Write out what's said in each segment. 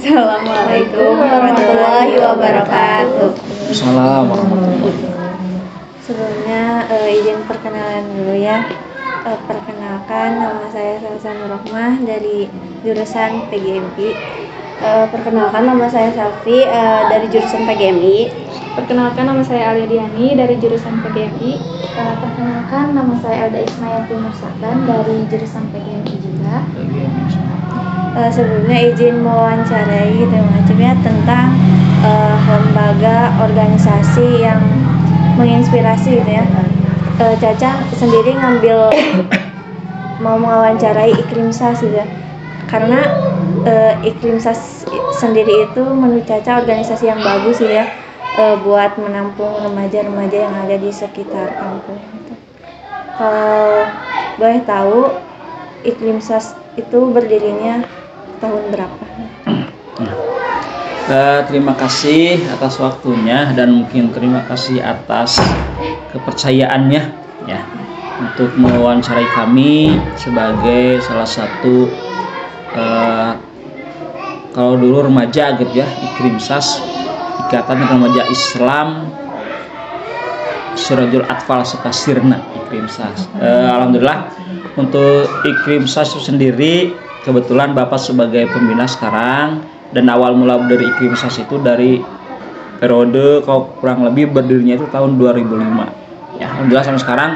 Assalamualaikum warahmatullahi wabarakatuh. Assalamualaikum warahmatullahi wabarakatuh. Sebelumnya izin perkenalan dulu ya. Perkenalkan, nama saya Salsa Nurrohmah dari jurusan PGMI. Perkenalkan, nama saya Selvi dari jurusan PGMI. Perkenalkan, nama saya Alia Diani dari jurusan PGMI. Perkenalkan, nama saya Elda Ismayati Nursadan dari jurusan PGMI juga. Sebelumnya izin mewawancarai gitu macamnya tentang lembaga organisasi yang menginspirasi gitu ya. Caca sendiri ngambil mau mewawancarai Ikrimsas gitu ya. Karena Ikrimsas sendiri itu menurut Caca organisasi yang bagus gitu ya, buat menampung remaja-remaja yang ada di sekitar kampung gitu. Kalau boleh tahu Ikrimsas itu berdirinya tahun berapa? Terima kasih atas waktunya dan mungkin terima kasih atas kepercayaannya ya untuk mewawancarai kami sebagai salah satu kalau dulu remaja gitu ya, Ikrimsas, Ikatan Remaja Islam Sirajul Atfal Sukasirna Ikrimsas. Alhamdulillah untuk Ikrimsas itu sendiri kebetulan Bapak sebagai pembina sekarang, dan awal mula dari Ikrimsas itu dari periode kalau kurang lebih berdirinya itu tahun 2005 ya. Alhamdulillah sampai sekarang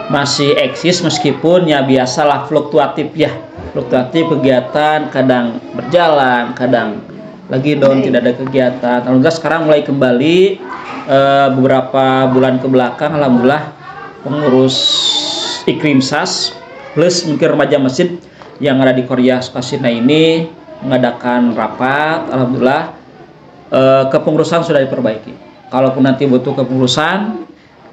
masih eksis meskipun ya biasalah fluktuatif kegiatan, kadang berjalan, kadang lagi down, tidak ada kegiatan. Alhamdulillah sekarang mulai kembali beberapa bulan ke belakang. Alhamdulillah pengurus Ikrimsas plus mungkin remaja masjid yang ada di Korea Sukasirna ini mengadakan rapat. Alhamdulillah kepengurusan sudah diperbaiki. Kalaupun nanti butuh kepengurusan,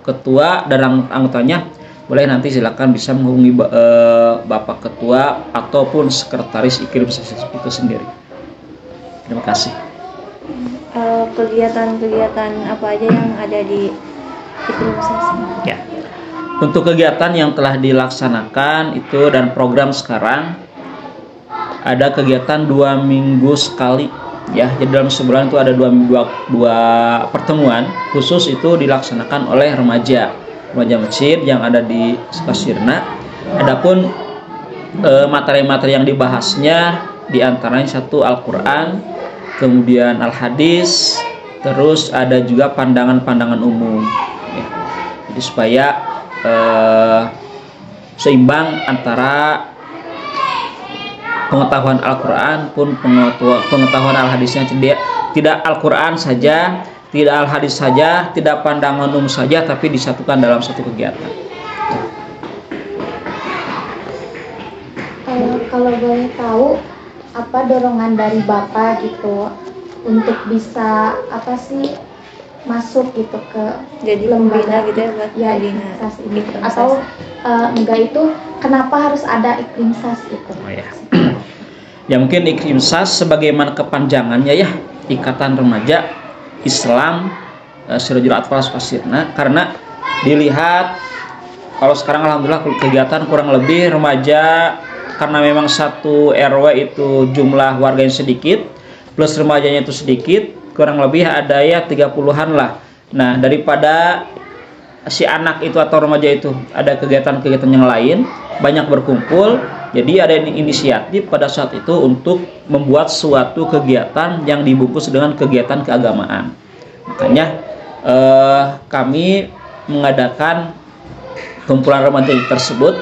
ketua dan anggotanya, boleh nanti silakan bisa menghubungi Bapak Ketua ataupun Sekretaris Ikrimsas itu sendiri. Terima kasih. Kegiatan-kegiatan apa aja yang ada di Ikrimsas? Ya. Untuk kegiatan yang telah dilaksanakan itu dan program sekarang ada kegiatan 2 minggu sekali ya. Jadi dalam sebulan itu ada dua pertemuan khusus itu dilaksanakan oleh remaja masjid yang ada di Sukasirna. Adapun materi-materi yang dibahasnya diantaranya satu Al-Quran, kemudian Al-Hadis, terus ada juga pandangan-pandangan umum ya. Jadi supaya seimbang antara pengetahuan Al-Quran pun pengetahuan Al-Hadisnya. Tidak Al-Quran saja, tidak Al-Hadis saja, tidak pandangan umum saja, tapi disatukan dalam satu kegiatan. Kalau boleh tahu, apa dorongan dari Bapak gitu untuk bisa masuk gitu ke Jadi pembina gitu ya buat Ikrimsas ini gitu. Atau enggak itu kenapa harus ada Ikrimsas gitu? Oh ya. Ya mungkin Ikrimsas sebagaimana kepanjangannya ya, Ikatan Remaja Islam Sirajul Atfal Sukasirna, karena dilihat kalau sekarang alhamdulillah kegiatan kurang lebih remaja, karena memang satu RW itu jumlah warganya sedikit plus remajanya itu sedikit, kurang lebih ada ya 30-an lah. Nah, daripada si anak itu atau remaja itu ada kegiatan-kegiatan yang lain, banyak berkumpul, jadi ada inisiatif pada saat itu untuk membuat suatu kegiatan yang dibungkus dengan kegiatan keagamaan. Makanya kami mengadakan kumpulan remaja tersebut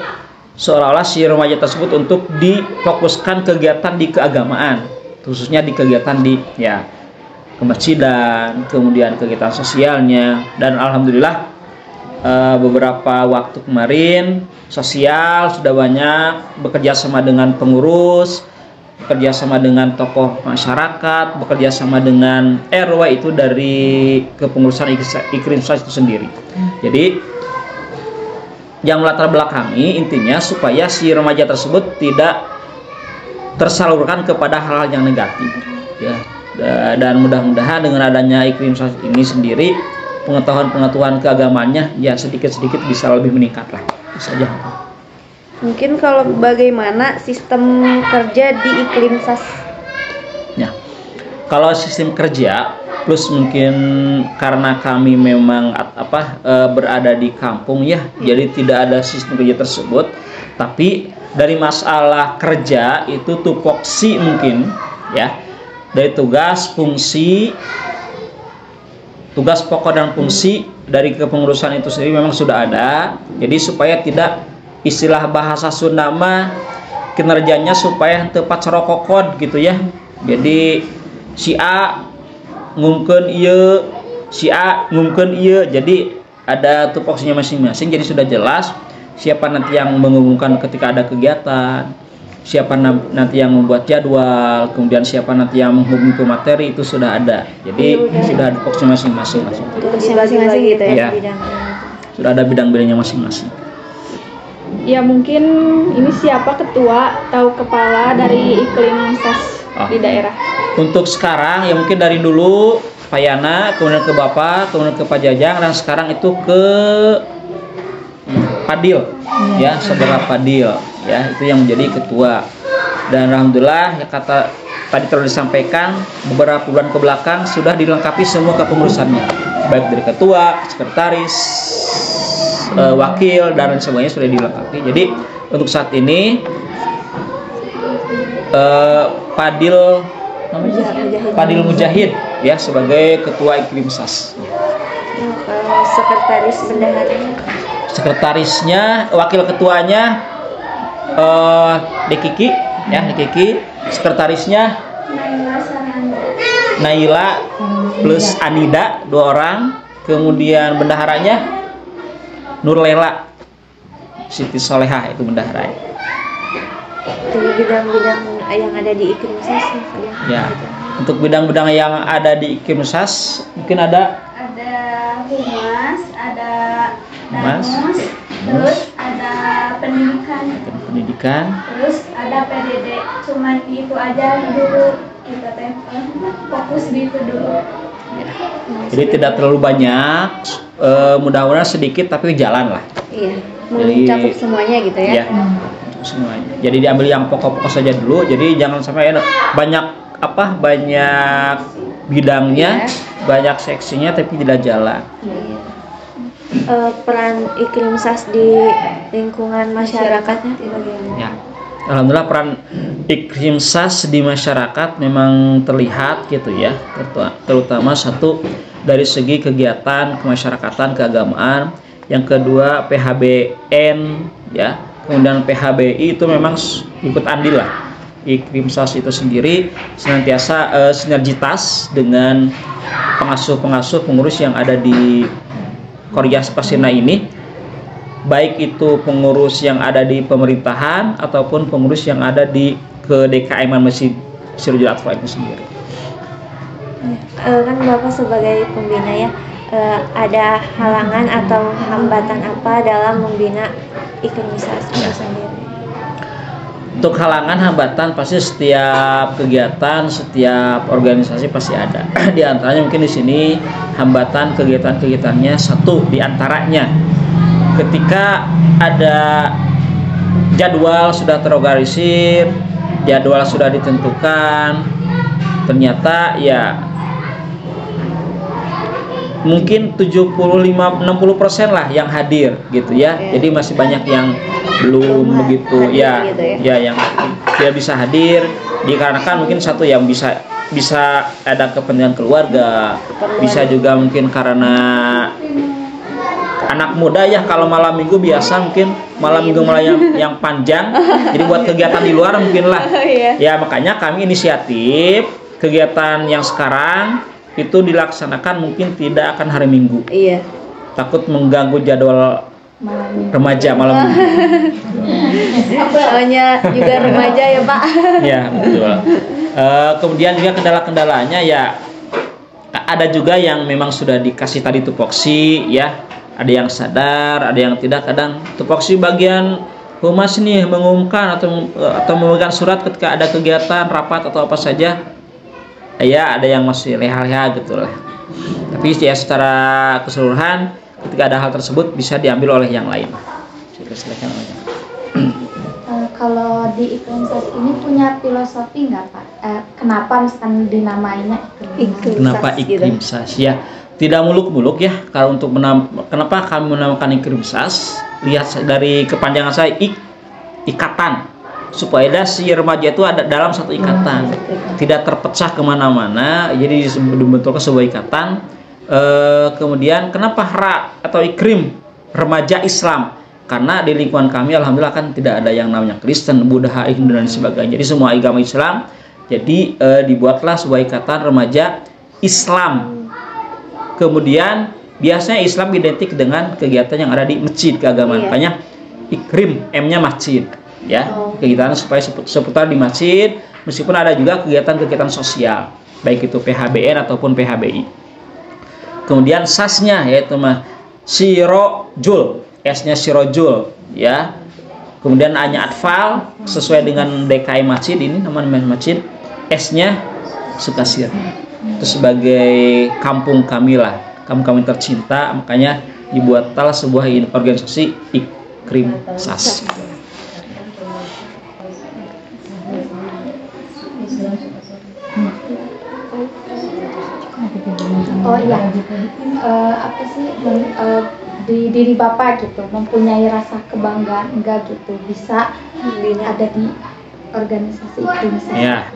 seolah-olah si remaja tersebut untuk difokuskan kegiatan di keagamaan, khususnya di kegiatan di ya kemasjidan, kemudian kegiatan sosialnya. Dan alhamdulillah beberapa waktu kemarin sosial sudah banyak bekerja sama dengan pengurus, bekerja sama dengan tokoh masyarakat, bekerja sama dengan RW itu dari kepengurusan Ikrimsas itu sendiri. Jadi yang melatar belakangi intinya supaya si remaja tersebut tidak tersalurkan kepada hal-hal yang negatif ya. Dan mudah-mudahan dengan adanya Ikrimsas ini sendiri pengetahuan keagamaannya ya sedikit-sedikit bisa lebih meningkat lah. Itu saja. Mungkin kalau bagaimana sistem kerja di Ikrimsas? Ya. Kalau sistem kerja plus mungkin karena kami memang berada di kampung ya, jadi tidak ada sistem kerja tersebut. Tapi dari masalah kerja itu tupoksi mungkin ya, dari tugas pokok dan fungsi dari kepengurusan itu sendiri memang sudah ada. Jadi supaya tidak istilah bahasa Sunda mah kinerjanya supaya tepat serokokon gitu ya. Jadi si A ngumkeun ieu, si A ngumkeun ieu. Jadi ada tupoksinya masing-masing. Jadi sudah jelas siapa nanti yang mengumumkan ketika ada kegiatan, siapa nanti yang membuat jadwal, kemudian siapa nanti yang menghubungi materi, itu sudah ada. Jadi sudah ada tupoksinya masing-masing. Masing-masing gitu ya. Sudah ada bidang-bidangnya masing-masing. Ya mungkin ini siapa ketua atau kepala dari iklim SAS di daerah? Untuk sekarang ya mungkin dari dulu Pak Yana, kemudian ke Bapak, kemudian ke Pak Jajang, dan sekarang itu ke Padil ya, saudara Padil ya, itu yang menjadi ketua. Dan alhamdulillah ya, kata tadi telah disampaikan, beberapa bulan ke belakang sudah dilengkapi semua kepengurusannya, baik dari ketua, sekretaris, wakil, dan semuanya sudah dilengkapi. Jadi untuk saat ini Padil Mujahid ya sebagai ketua iklim SAS. Sekretaris bendaharanya? Sekretarisnya, wakil ketuanya Dekiki ya, Dekiki. Sekretarisnya Naila plus Anida, 2 orang. Kemudian bendaharanya Nurlela Siti Solehah, itu bendaharanya. Dari bidang-bidang yang ada di iklim SAS ya. Untuk bidang-bidang yang ada di iklim SAS mungkin ada humas, ada danus, terus ada pendidikan, terus ada PDD. Cuman itu aja dulu kita fokus di itu dulu. Jadi tidak terlalu banyak, mudah-mudahan sedikit tapi jalan lah. Iya, mencakup semuanya gitu ya. Iya, semuanya. Jadi diambil yang pokok-pokok saja dulu. Jadi jangan sampai banyak bidangnya, banyak seksinya tapi tidak jalan. Peran iklim SAS di lingkungan masyarakatnya bagaimana? Ya, alhamdulillah peran iklim SAS di masyarakat memang terlihat gitu ya, terutama satu dari segi kegiatan kemasyarakatan, keagamaan, yang kedua PHBN ya, kemudian PHBI itu memang ikut andil lah. Iklim SAS itu sendiri senantiasa sinergitas dengan pengasuh pengurus yang ada di Korea Spasina ini, baik itu pengurus yang ada di pemerintahan ataupun pengurus yang ada di DKM Masjid Sirajul Atfal itu sendiri. Kan Bapak sebagai pembina ya, ada halangan atau hambatan apa dalam membina iklim SAS itu sendiri? Untuk halangan hambatan pasti setiap kegiatan, setiap organisasi pasti ada. Di antaranya mungkin di sini hambatan kegiatan-kegiatannya, satu di antaranya ketika ada jadwal sudah terorganisir, jadwal sudah ditentukan, ternyata ya mungkin 75-60% lah yang hadir gitu ya. Jadi masih banyak yang belum begitu ya, yang dia bisa hadir dikarenakan mungkin satu yang bisa ada kepentingan keluarga, bisa juga mungkin karena anak muda ya, kalau malam minggu biasa mungkin malam minggu malah yang panjang, jadi buat kegiatan di luar mungkin lah ya. Makanya kami inisiatif kegiatan yang sekarang itu dilaksanakan mungkin tidak akan hari Minggu. Iya. Takut mengganggu jadwal remaja malam Minggu. Soalnya juga remaja ya Pak. Ya betul. Kemudian juga kendala-kendalanya ya, ada juga yang memang sudah dikasih tadi tupoksi ya. Ada yang sadar, ada yang tidak. Kadang tupoksi bagian humas nih mengumumkan atau memegang surat ketika ada kegiatan rapat atau apa saja. Ya ada yang masih leha-leha gitu lah. Tapi ya secara keseluruhan ketika ada hal tersebut bisa diambil oleh yang lain. kalau di Iklimsas ini punya filosofi nggak Pak? Kenapa misalkan dinamainya Iklimsas? Kenapa gitu. Iklimsas ya? Tidak muluk-muluk ya. Kalau untuk kenapa kami menamakan Iklimsas? Lihat dari kepanjangan saya ikatan, supaya si remaja itu ada dalam satu ikatan, tidak terpecah kemana-mana. Jadi dibentukkan sebuah ikatan. Kemudian kenapa atau iklim remaja Islam? Karena di lingkungan kami alhamdulillah kan tidak ada yang namanya Kristen, Buddha, Hindu dan sebagainya. Jadi semua agama Islam. Jadi dibuatlah sebuah ikatan remaja Islam. Kemudian biasanya Islam identik dengan kegiatan yang ada di masjid keagamaan. Makanya ikrim, M-nya masjid. Ya, kegiatan supaya seputar di masjid, meskipun ada juga kegiatan-kegiatan sosial, baik itu PHBN ataupun PHBI. Kemudian sasnya yaitu sirojul, S-nya sirojul, ya. Kemudian A-nya atfal sesuai dengan DKI masjid, ini nama masjid. S-nya Sukasir. Itu sebagai kampung kami lah, kampung kami tercinta, makanya dibuatlah sebuah organisasi Iklimsas. Oh iya, apa sih di diri Bapak gitu, mempunyai rasa kebanggaan enggak gitu bisa ada di organisasi Iklimsas? Ya,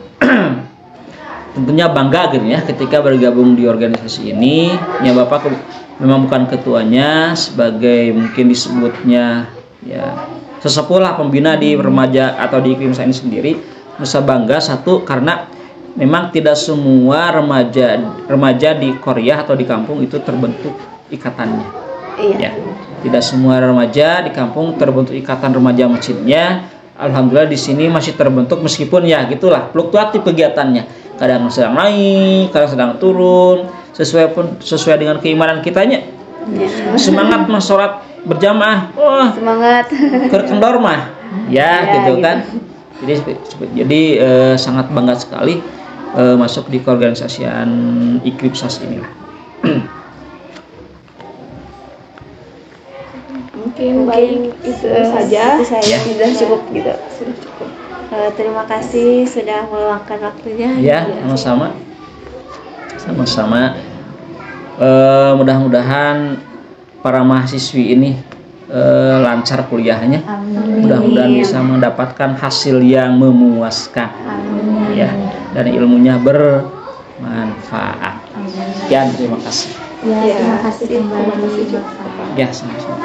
tentunya bangga gitu ya ketika bergabung di organisasi ini. Ya Bapak memang bukan ketuanya, sebagai mungkin disebutnya ya sesepuh lah, pembina di remaja atau di Iklimsas ini sendiri. Merasa bangga satu karena memang tidak semua remaja di Korea atau di kampung itu terbentuk ikatannya. Ya, tidak semua remaja di kampung terbentuk ikatan remaja masjidnya. Alhamdulillah di sini masih terbentuk, meskipun ya gitulah fluktuatif kegiatannya. Kadang sedang naik, kadang sedang turun, sesuai dengan keimanan kitanya. Semangat mas sholat berjamaah, Semangat. kendor mah, ya gitu kan. Jadi sangat bangga sekali masuk di keorganisasian Iklimsas inilah. Mungkin baik itu saja. Itu saja. Sudah cukup gitu. Sudah cukup. Terima kasih sudah meluangkan waktunya. Ya, sama-sama. Sama-sama. Mudah-mudahan para mahasiswi ini lancar kuliahnya. Mudah-mudahan bisa mendapatkan hasil yang memuaskan. Ya, dan ilmunya bermanfaat. Sekian, terima kasih. Ya, terima kasih kembali. Ya, sama-sama.